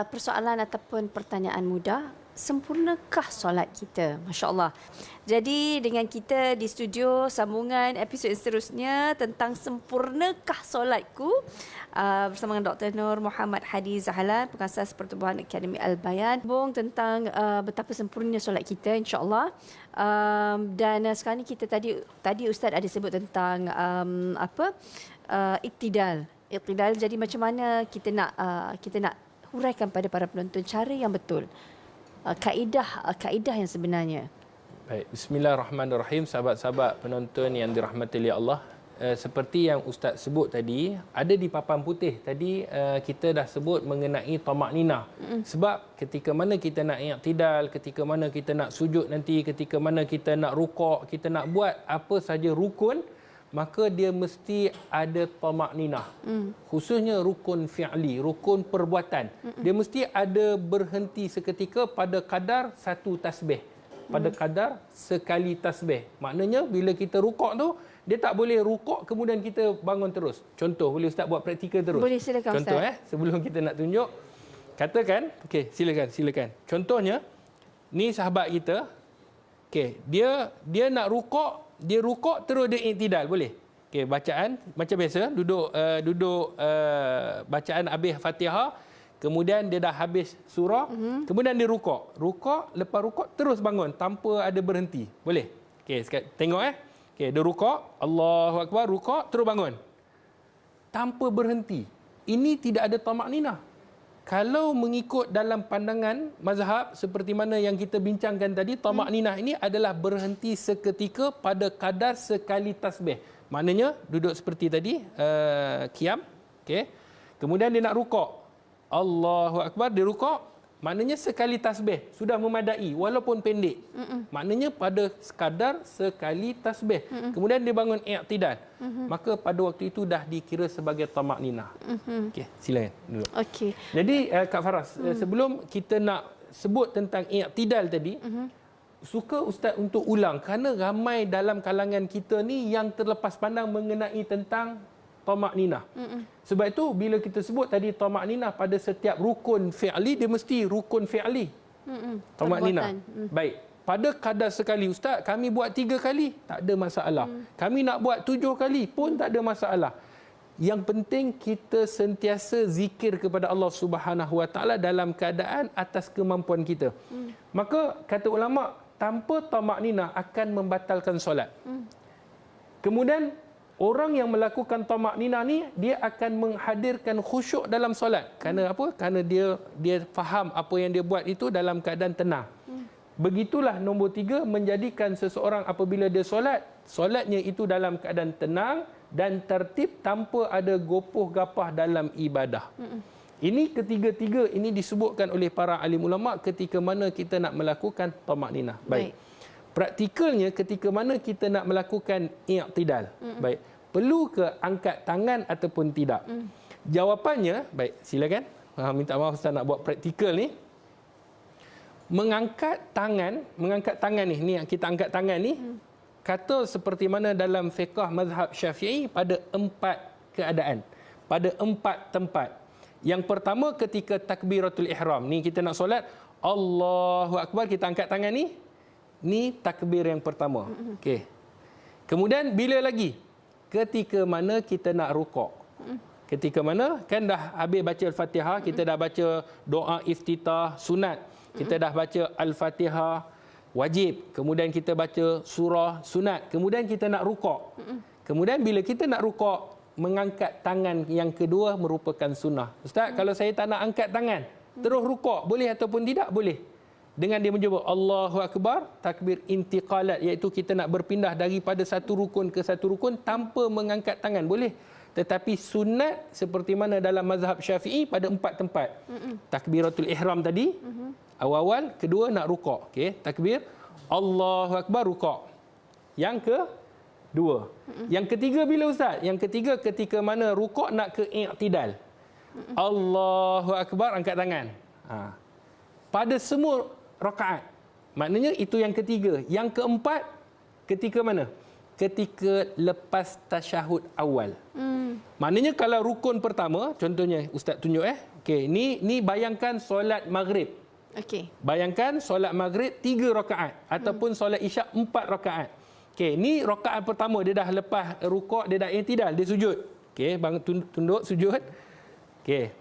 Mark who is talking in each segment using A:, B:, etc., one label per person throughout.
A: persoalan ataupun pertanyaan mudah. Sempurnakah solat kita? Masya Allah. Jadi dengan kita di studio sambungan episod seterusnya tentang sempurnakah solatku bersama dengan Dr. Nur Muhammad Hadi Zahlan, pengasas Pertubuhan Akademi Al-Bayan, tentang betapa sempurnanya solat kita, insya-Allah. Dan sekarang ni kita tadi Ustaz ada sebut tentang iktidal. Jadi macam mana kita nak huraikan pada para penonton cara yang betul, kaedah yang sebenarnya.
B: Baik, bismillahirrahmanirrahim, sahabat-sahabat penonton yang dirahmati oleh Allah. Seperti yang Ustaz sebut tadi, ada di papan putih tadi, kita dah sebut mengenai tamak ninah. Sebab ketika mana kita nak i'tidal, ketika mana kita nak sujud nanti, ketika mana kita nak rukuk, kita nak buat apa saja rukun, maka dia mesti ada tamak ninah. Khususnya rukun fi'li, rukun perbuatan. Dia mesti ada berhenti seketika pada kadar satu tasbih. Pada kadar sekali tasbih. Maknanya bila kita rukuk tu, dia tak boleh rukuk kemudian kita bangun terus. Contoh, boleh Ustaz buat praktikal terus?
A: Boleh, silakan
B: Contoh,
A: Ustaz.
B: sebelum kita nak tunjuk. Katakan, okey, silakan. Contohnya, ni sahabat kita, okey, dia nak rukuk, dia rukuk terus dia iktidal, boleh? Okey, bacaan macam biasa, duduk bacaan habis Fatihah, kemudian dia dah habis surah, kemudian dia rukuk. Lepas rukuk terus bangun tanpa ada berhenti. Boleh? Okey, tengok Okey, dia rukuk, Allahu Akbar, rukuk terus bangun. Tanpa berhenti. Ini tidak ada tamak ninah. Kalau mengikut dalam pandangan mazhab seperti mana yang kita bincangkan tadi, tamak ninah ini adalah berhenti seketika pada kadar sekali tasbih. Maknanya duduk seperti tadi, qiyam, okey. Kemudian dia nak rukuk. Allahu Akbar, dia rukuk, maknanya sekali tasbih sudah memadai walaupun pendek. Maknanya pada sekadar sekali tasbih. Kemudian dia bangun i'tidal. Maka pada waktu itu dah dikira sebagai tamak ninah. Okey, silakan duduk.
A: Okey.
B: Jadi Kak Faras, sebelum kita nak sebut tentang i'tidal tadi, suka Ustaz untuk ulang kerana ramai dalam kalangan kita ni yang terlepas pandang mengenai tentang tamak ninah. Sebab itu bila kita sebut tadi tamak ninah pada setiap rukun fi'li, dia mesti rukun fi'li. Tamak ninah. Baik. Pada kadar sekali, Ustaz, kami buat 3 kali, tak ada masalah. Kami nak buat 7 kali pun tak ada masalah. Yang penting kita sentiasa zikir kepada Allah Subhanahu Wa Taala dalam keadaan atas kemampuan kita. Maka kata ulama, tanpa tamak ninah akan membatalkan solat. Kemudian orang yang melakukan tamak ninah ni, dia akan menghadirkan khusyuk dalam solat. Kerana apa? Kerana dia faham apa yang dia buat itu dalam keadaan tenang. Begitulah nombor 3, menjadikan seseorang apabila dia solat, solatnya itu dalam keadaan tenang dan tertib tanpa ada gopoh gapah dalam ibadah. Ini ketiga-tiga ini disebutkan oleh para alim ulama ketika mana kita nak melakukan tamak ninah. Baik. Praktikalnya ketika mana kita nak melakukan i'tidal. Baik. Perlu ke angkat tangan ataupun tidak? Jawapannya, baik, silakan. Minta maaf Ustaz nak buat praktikal ni. Mengangkat tangan ni yang kita angkat tangan ni, kata seperti mana dalam fiqh mazhab Syafi'i pada 4 keadaan, pada 4 tempat. Yang pertama ketika takbiratul ihram. Ni kita nak solat, Allahu Akbar, kita angkat tangan ni. Ni takbir yang pertama. Okey. Kemudian bila lagi? Ketika mana kita nak rukuk. Ketika mana kan dah habis baca Al-Fatihah, kita dah baca doa iftitah sunat. Kita dah baca Al-Fatihah wajib, kemudian kita baca surah sunat, kemudian kita nak rukuk. Kemudian bila kita nak rukuk, mengangkat tangan yang kedua merupakan sunnah. Ustaz, kalau saya tak nak angkat tangan, terus rukuk, boleh ataupun tidak? Boleh. Dengan dia menyebut Allahu Akbar, takbir intiqalat, iaitu kita nak berpindah daripada satu rukun ke satu rukun tanpa mengangkat tangan, boleh. Tetapi sunat seperti mana dalam mazhab Syafi'i pada 4 tempat. Takbiratul ihram tadi, awal-awal, kedua nak rukuk. Okey, takbir Allahu Akbar, rukuk. Yang kedua. Yang ketiga bila Ustaz? Yang ketiga ketika mana rukuk nak ke i'tidal. Allahu Akbar, angkat tangan. Pada semua rakaat. Maknanya itu yang ketiga. Yang keempat ketika mana? ketika lepas tasyahud awal. Maknanya kalau rukun pertama, contohnya Ustaz tunjuk okey, ni bayangkan solat maghrib.
A: Okey.
B: Bayangkan solat maghrib 3 rakaat ataupun solat isyak 4 rakaat. Okey, ni rakaat pertama dia dah lepas rukuk, dia dah i'tidal, dia sujud. Okey, bang tunduk sujud. Okey.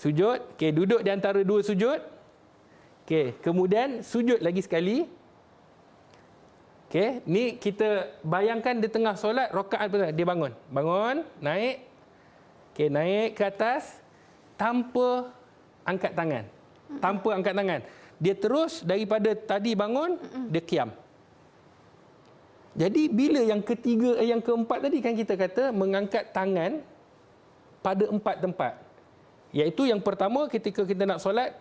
B: Sujud, okey, duduk di antara dua sujud. Okey, kemudian sujud lagi sekali. Okey, ni kita bayangkan di tengah solat rakaat pertama dia bangun. Bangun, naik. Okey, naik ke atas tanpa angkat tangan. Tanpa angkat tangan. Dia terus daripada tadi bangun, dia qiyam. Jadi bila yang ketiga, yang keempat tadi kan kita kata mengangkat tangan pada 4 tempat. Iaitu yang pertama ketika kita nak solat,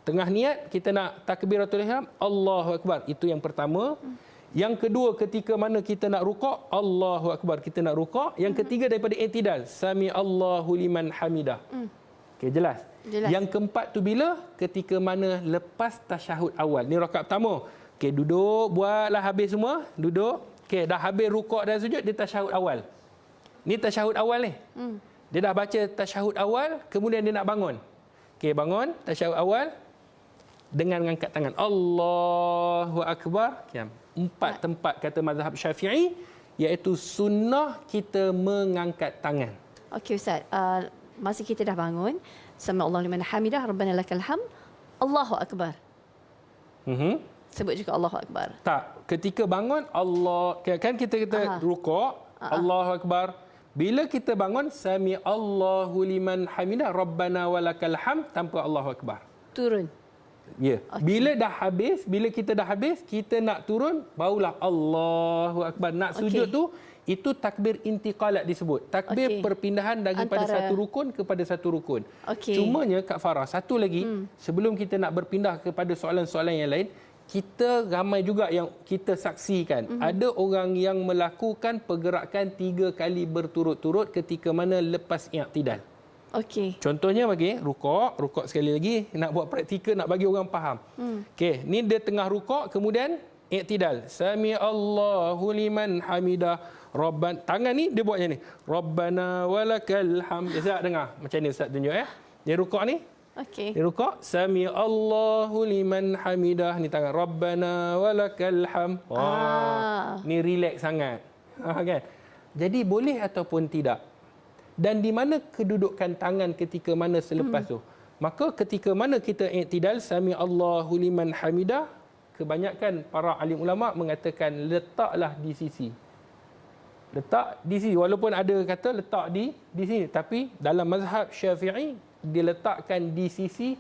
B: tengah niat kita nak takbiratul ihram, Allahu akbar. Itu yang pertama. Yang kedua ketika mana kita nak rukuk, Allahu akbar, kita nak rukuk. Yang ketiga daripada i'tidal, sami Allahu liman hamidah. Okey, jelas?
A: Jelas.
B: Yang keempat tu bila? Ketika mana lepas tasyahud awal. Ni rakaat pertama. Okey, duduk, buatlah habis semua, duduk. Okey, dah habis rukuk dan sujud, dia tasyahud awal. Ni tasyahud awal ni. Dia dah baca tasyahud awal, kemudian dia nak bangun. Okey, bangun, tasyahud awal dengan mengangkat tangan. Allahu akbar. Qiyam. 4 tempat kata mazhab Syafi'i, iaitu sunnah kita mengangkat tangan.
A: Okey Ustaz, masa kita dah bangun, sami Allahu liman hamidah, rabbana lakal hamd, Allahu akbar. Sebut juga Allahu akbar.
B: Tak, ketika bangun Allah, kan kita rukuk, Allahu akbar. Bila kita bangun, sami Allahu liman hamidah, rabbana walakal hamd, tanpa Allahu akbar.
A: Turun.
B: Ya. Okay. Bila kita dah habis, kita nak turun, barulah Allahu akbar. Nak sujud tu, itu takbir intiqalat disebut. Takbir perpindahan daripada satu rukun kepada satu rukun. Cumanya Kak Farah, satu lagi, sebelum kita nak berpindah kepada soalan-soalan yang lain, kita ramai juga yang kita saksikan. Ada orang yang melakukan pergerakan 3 kali berturut-turut ketika mana lepas i'tidal.
A: Okey.
B: Contohnya bagi rukuk sekali lagi, nak buat praktikal, nak bagi orang faham. Okey, ni dia tengah rukuk, kemudian i'tidal. Sami Allahu liman hamidah. Tangan ni dia buat macam ni. Rabbana walakal hamd. Ustaz dengar macam ni Ustaz tunjuk Dia rukuk ni.
A: Okey.
B: Dia rukuk, sami Allahu liman hamidah. Ni tangan, Rabbana walakal hamd. Ni relax sangat. Kan? Jadi boleh ataupun tidak? Dan di mana kedudukan tangan ketika mana selepas tu? Maka ketika mana kita i'tidal, sami Allahu liman hamidah, kebanyakan para alim ulama mengatakan letaklah di sisi. Letak di sisi, walaupun ada kata letak di sini, tapi dalam mazhab Syafi'i diletakkan di sisi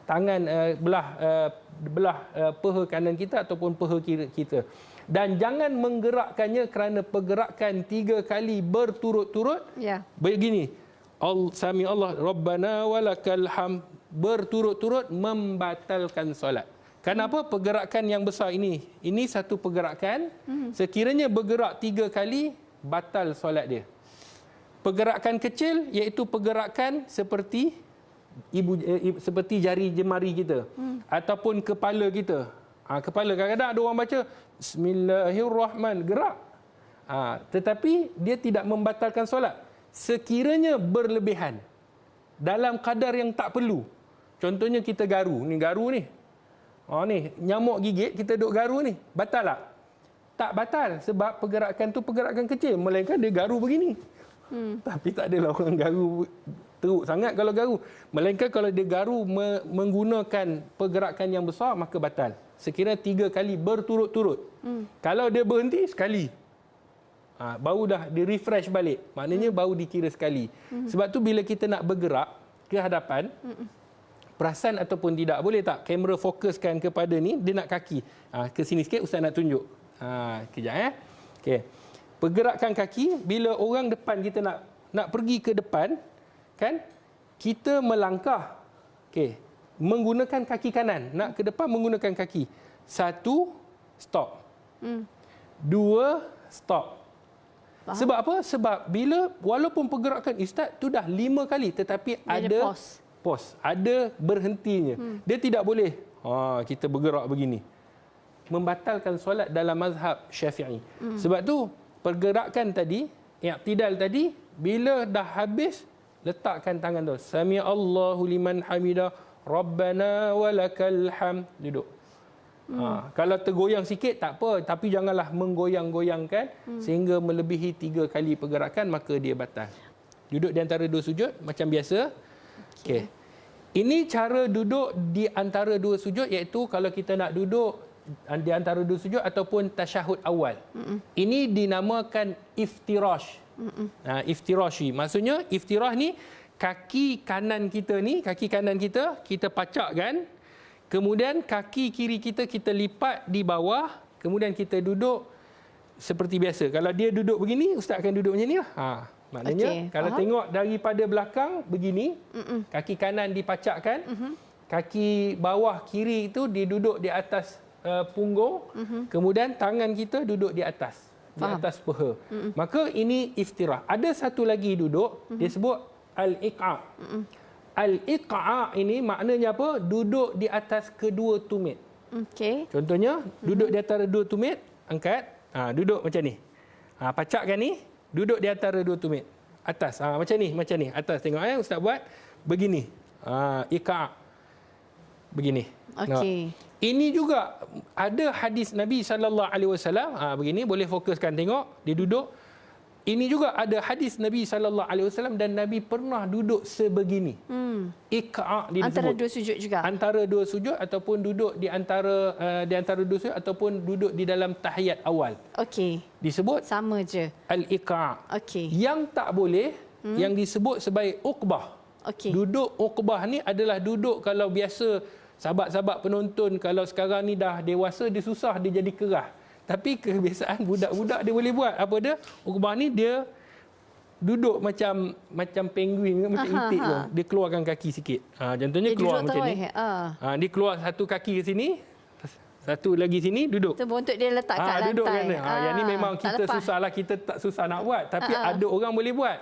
B: tangan belah paha kanan kita ataupun paha kiri kita. Dan jangan menggerakkannya kerana pergerakan 3 kali berturut-turut. Begini. Sami Allah Rabbana walakal hamd, berturut-turut membatalkan solat. Kenapa pergerakan yang besar ini? Ini satu pergerakan. Sekiranya bergerak 3 kali, batal solat dia. Pergerakan kecil iaitu pergerakan seperti seperti jari jemari kita ataupun kepala kita. Kepala kadang-kadang ada orang baca Bismillahirrahmanirrahim, gerak. Tetapi dia tidak membatalkan solat. Sekiranya berlebihan dalam kadar yang tak perlu. Contohnya kita garu. Ni garu ni. Ni nyamuk gigit, kita duk garu ni. Batal tak? Tak batal sebab pergerakan tu pergerakan kecil. Melainkan dia garu begini. Tapi tak adalah orang garu teruk sangat kalau garu. Melainkan kalau dia garu menggunakan pergerakan yang besar, maka batal. Sekiranya 3 kali berturut-turut. Kalau dia berhenti sekali, baru dah di refresh balik. Maknanya baru dikira sekali. Sebab tu bila kita nak bergerak ke hadapan, perasan ataupun tidak, boleh tak kamera fokuskan kepada ni, dia nak kaki. Ke sini sikit Ustaz nak tunjuk. Kejap Okey. Pergerakan kaki, bila orang depan kita nak pergi ke depan, kan? Kita melangkah. Okey. Menggunakan kaki kanan, nak ke depan menggunakan kaki. 1, stop. 2, stop. Faham? Sebab apa? Sebab bila walaupun pergerakan Ustaz tu dah 5 kali, tetapi ada pause. Ada berhentinya. Dia tidak boleh kita bergerak begini. Membatalkan solat dalam mazhab Syafi'i. Sebab tu pergerakan tadi, i'tidal tadi, bila dah habis, letakkan tangan tu. Sami Allahu liman hamidah, Rabbana walakal hamd. Duduk. Kalau tergoyang sikit tak apa, tapi janganlah menggoyang-goyangkan sehingga melebihi 3 kali pergerakan, maka dia batal. Duduk di antara 2 sujud macam biasa. Okey. Ini cara duduk di antara 2 sujud, iaitu kalau kita nak duduk di antara 2 sujud ataupun tasyahud awal. Ini dinamakan iftirash. Iftirashi. Maksudnya iftirah ni kaki kanan kita kita pacakkan. Kemudian kaki kiri kita lipat di bawah, kemudian kita duduk seperti biasa. Kalau dia duduk begini, ustaz akan duduk macam ni lah. Maknanya kalau tengok daripada belakang begini, kaki kanan dipacakkan, kaki bawah kiri itu diduduk di atas punggung, kemudian tangan kita duduk di atas peha. Maka ini iftirah. Ada satu lagi duduk, disebut al-iqa'. Al-iqa' ini maknanya apa? Duduk di atas kedua tumit. Contohnya, duduk di antara 2 tumit, angkat, duduk macam ni. Pacakkan ni, duduk di antara 2 tumit. Atas, macam ni, atas. Tengok ustaz buat begini. Iqa'. Begini. Ini juga ada hadis Nabi SAW. Begini, boleh fokuskan tengok, dia duduk. Ini juga ada hadis Nabi SAW dan Nabi pernah duduk sebegini. Iqa' disebut.
A: Antara 2 sujud juga.
B: Antara 2 sujud ataupun duduk di antara 2 sujud ataupun duduk di dalam tahiyat awal. Disebut
A: sama je.
B: Al-iqa'. Yang tak boleh, yang disebut sebagai uqbah. Duduk uqbah ni adalah duduk kalau biasa sahabat-sahabat penonton kalau sekarang ni dah dewasa, dia susah, dia jadi kerah. Tapi kebiasaan budak-budak dia boleh buat. Apa dia? Uqbah ni dia duduk macam penguin, macam itik tu. Dia keluarkan kaki sikit. Contohnya dia keluar macam ni. Dia keluar satu kaki ke sini, satu lagi sini, duduk.
A: Itu untuk dia letak kat lantai.
B: Duduk kan. Yang ni memang kita susahlah, kita tak susah nak buat. Tapi ada orang boleh buat.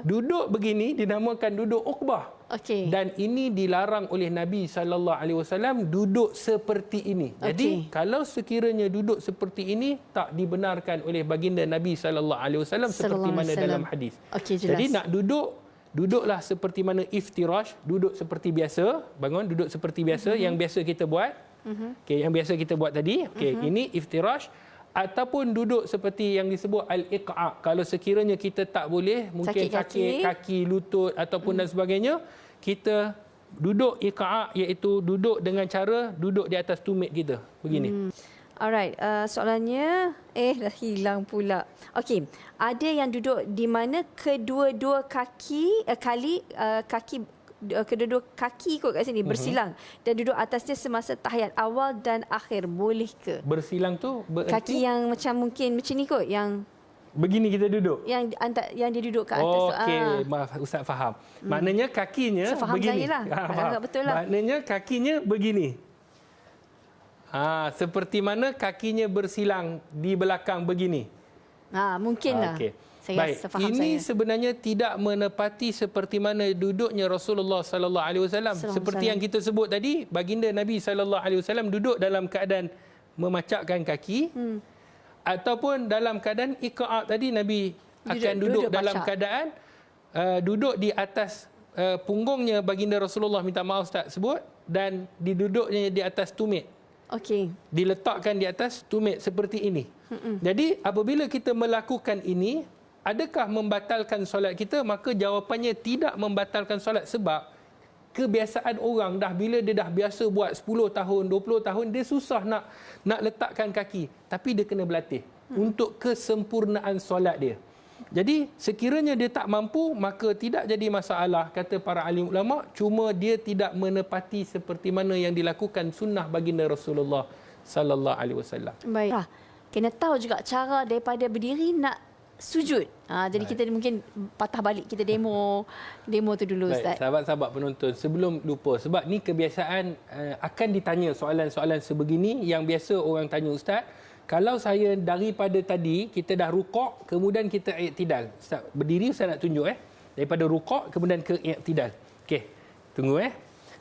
B: Duduk begini dinamakan duduk uqbah. Dan ini dilarang oleh Nabi SAW duduk seperti ini. Jadi kalau sekiranya duduk seperti ini tak dibenarkan oleh baginda Nabi SAW seperti mana dalam hadis. Jadi nak duduklah seperti mana iftirash, duduk seperti biasa, bangun duduk seperti biasa yang biasa kita buat. Yang biasa kita buat tadi. Ini iftirash. Ataupun duduk seperti yang disebut al-iqa'. Kalau sekiranya kita tak boleh, mungkin sakit kaki, lutut ataupun dan sebagainya, kita duduk iqa', iaitu duduk dengan cara duduk di atas tumit kita. Begini.
A: Alright, soalannya dah hilang pula. Ada yang duduk di mana kedua-dua kaki kedua-dua kaki kot kat sini bersilang dan duduk atasnya semasa tahiyat awal dan akhir, boleh ke?
B: Bersilang tu
A: kaki yang macam mungkin macam ni kot, yang
B: begini kita duduk.
A: Yang dia duduk kat atas.
B: Maaf, ustaz faham. Maknanya kakinya
A: sefaham
B: begini.
A: Saya lah. Betul lah.
B: Maknanya kakinya begini. Seperti mana kakinya bersilang di belakang begini.
A: Mungkinlah.
B: Baik, ini sebenarnya tidak menepati seperti mana duduknya Rasulullah sallallahu alaihi wasallam. Seperti yang kita sebut tadi, baginda Nabi sallallahu alaihi wasallam duduk dalam keadaan memacakkan kaki ataupun dalam keadaan iqa' tadi, Nabi akan duduk dalam keadaan duduk di atas punggungnya baginda Rasulullah, minta maaf ustaz sebut, dan diduduknya di atas tumit. Diletakkan di atas tumit seperti ini. Jadi apabila kita melakukan ini, adakah membatalkan solat kita? Maka jawapannya tidak membatalkan solat, sebab kebiasaan orang bila dia dah biasa buat 10 tahun, 20 tahun, dia susah nak letakkan kaki. Tapi dia kena berlatih untuk kesempurnaan solat dia. Jadi sekiranya dia tak mampu, maka tidak jadi masalah, kata para alim ulama, cuma dia tidak menepati seperti mana yang dilakukan sunnah baginda Rasulullah sallallahu alaihi wasallam.
A: Baik. Kena tahu juga cara daripada berdiri nak sujud. Jadi kita mungkin patah balik, kita demo tu dulu ustaz.
B: Sahabat-sahabat penonton, sebelum lupa, sebab ni kebiasaan akan ditanya soalan-soalan sebegini yang biasa orang tanya, ustaz, kalau saya daripada tadi kita dah rukuk kemudian kita i'tidal. Ustaz berdiri, saya nak tunjuk daripada rukuk kemudian ke i'tidal. Okey. Tunggu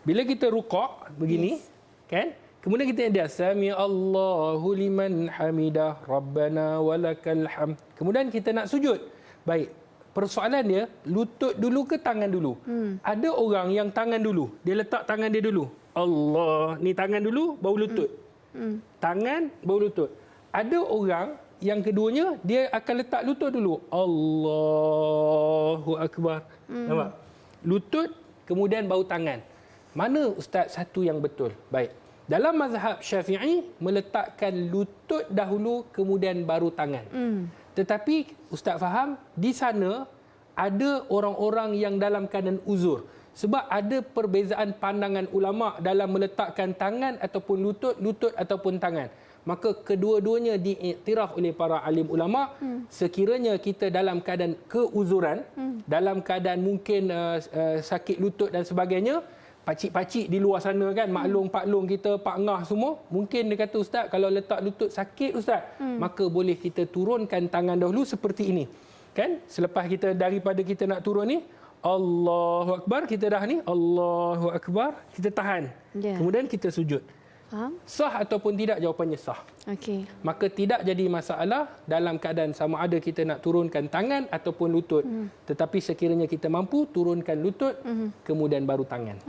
B: Bila kita rukuk begini, kan? Kemudian kita ada Sami Allahu liman hamidah Rabbana walakal hamd. Kemudian kita nak sujud. Baik. Persoalan dia, lutut dulu ke tangan dulu? Ada orang yang tangan dulu. Dia letak tangan dia dulu. Allah. Ni tangan dulu, baru lutut. Tangan, baru lutut. Ada orang yang keduanya, dia akan letak lutut dulu. Allahu Akbar. Nampak? Lutut, kemudian baru tangan. Mana Ustaz satu yang betul? Baik. Dalam mazhab Syafi'i, meletakkan lutut dahulu, kemudian baru tangan. Tetapi Ustaz faham, di sana ada orang-orang yang dalam keadaan uzur. Sebab ada perbezaan pandangan ulama' dalam meletakkan tangan ataupun lutut, lutut ataupun tangan. Maka kedua-duanya diiktiraf oleh para alim ulama'. Sekiranya kita dalam keadaan keuzuran, dalam keadaan mungkin sakit lutut dan sebagainya, pakcik-pakcik di luar sana kan, maklong-paklong kita, pak ngah semua, mungkin dia kata, Ustaz, kalau letak lutut sakit Ustaz, maka boleh kita turunkan tangan dahulu seperti ini. Kan? Selepas kita, daripada kita nak turun ni, Allahu Akbar, kita dah ni, Allahu Akbar, kita tahan. Kemudian kita sujud. Sah ataupun tidak? Jawapannya sah.
A: Okey.
B: Maka tidak jadi masalah dalam keadaan sama ada kita nak turunkan tangan ataupun lutut. Tetapi sekiranya kita mampu, turunkan lutut, kemudian baru tangan.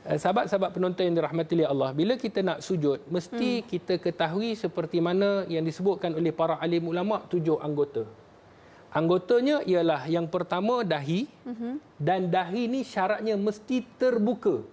B: Sahabat-sahabat penonton yang dirahmati oleh Allah, bila kita nak sujud, mesti kita ketahui seperti mana yang disebutkan oleh para alim ulama' 7 anggota. Anggotanya ialah yang pertama dahi, dan dahi ni syaratnya mesti terbuka.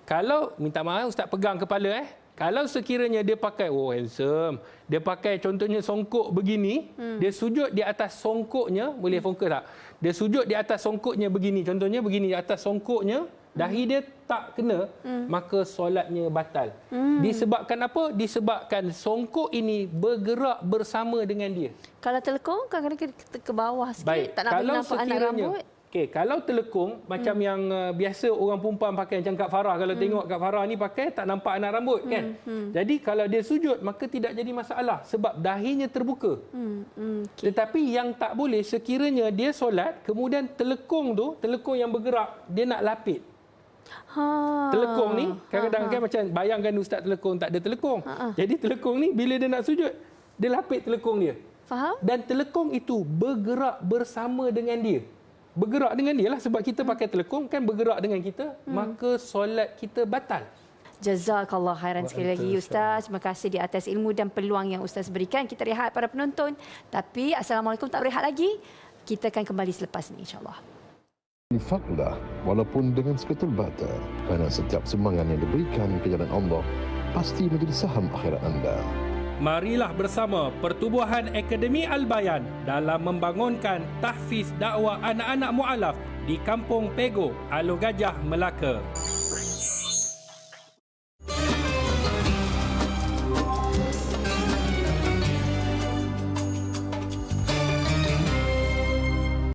B: Kalau, minta maaf Ustaz pegang kepala kalau sekiranya dia pakai, oh handsome, dia pakai contohnya songkok begini, dia sujud di atas songkoknya, boleh fokus tak? Dia sujud di atas songkoknya begini, contohnya begini, di atas songkoknya, dahi dia tak kena, maka solatnya batal. Disebabkan apa? Disebabkan songkok ini bergerak bersama dengan dia.
A: Kalau telekong, kadang-kadang kita ke bawah sikit.
B: Baik.
A: Tak nak bagi nampak anak rambut.
B: Okey, kalau telekong, macam yang biasa orang perempuan pakai, macam Kak Farah. Kalau tengok Kak Farah ni pakai, tak nampak anak rambut kan? Jadi kalau dia sujud, maka tidak jadi masalah. Sebab dahinya terbuka. Okay. Tetapi yang tak boleh, sekiranya dia solat, kemudian telekong tu, telekong yang bergerak, dia nak lapit. Telekong ni kadang-kadang kan macam bayangkan Ustaz telekong, tak ada telekong. Jadi telekong ni bila dia nak sujud, dia lapit telekong dia.
A: Faham?
B: Dan telekong itu bergerak bersama dengan dia. Bergerak dengan dia lah, sebab kita pakai telekong kan bergerak dengan kita, maka solat kita batal.
A: Jazakallah khairan sekali lagi Ustaz. Terima kasih di atas ilmu dan peluang yang Ustaz berikan. Kita rehat para penonton. Tapi Assalamualaikum tak berehat lagi. Kita akan kembali selepas ini insya-Allah.
C: Infaklah walaupun dengan seketul bata, kerana setiap sumbangan yang diberikan ke jalan Allah pasti menjadi saham akhirat anda.
B: Marilah bersama Pertubuhan Akademi Al-Bayan dalam membangunkan tahfiz dakwah anak-anak mualaf di Kampung Pego, Alor Gajah, Melaka.